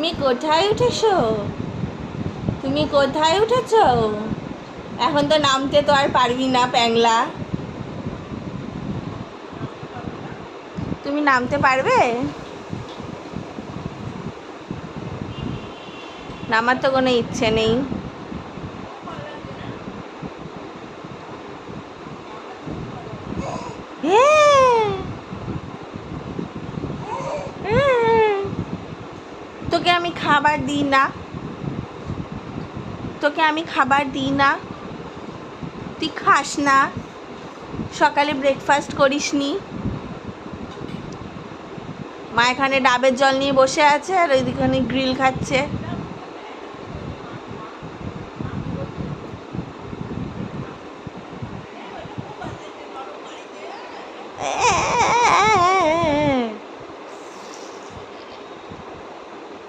তুমি কোথায় উঠেছো? তুমি কোথায় উঠেছো? এখন তো নামতে তো আর পারবি না প্যাংলা। তুমি নামতে পারবে? নামার তো কোনো ইচ্ছে নেই। তোকে আমি খাবার দিই না? তোকে আমি খাবার দিই না? তুই খাস না? সকালে ব্রেকফাস্ট করিসনি? মা এখানে ডাবের জল নিয়ে বসে আছে আর ওইদিকে গ্রিল খাচ্ছে।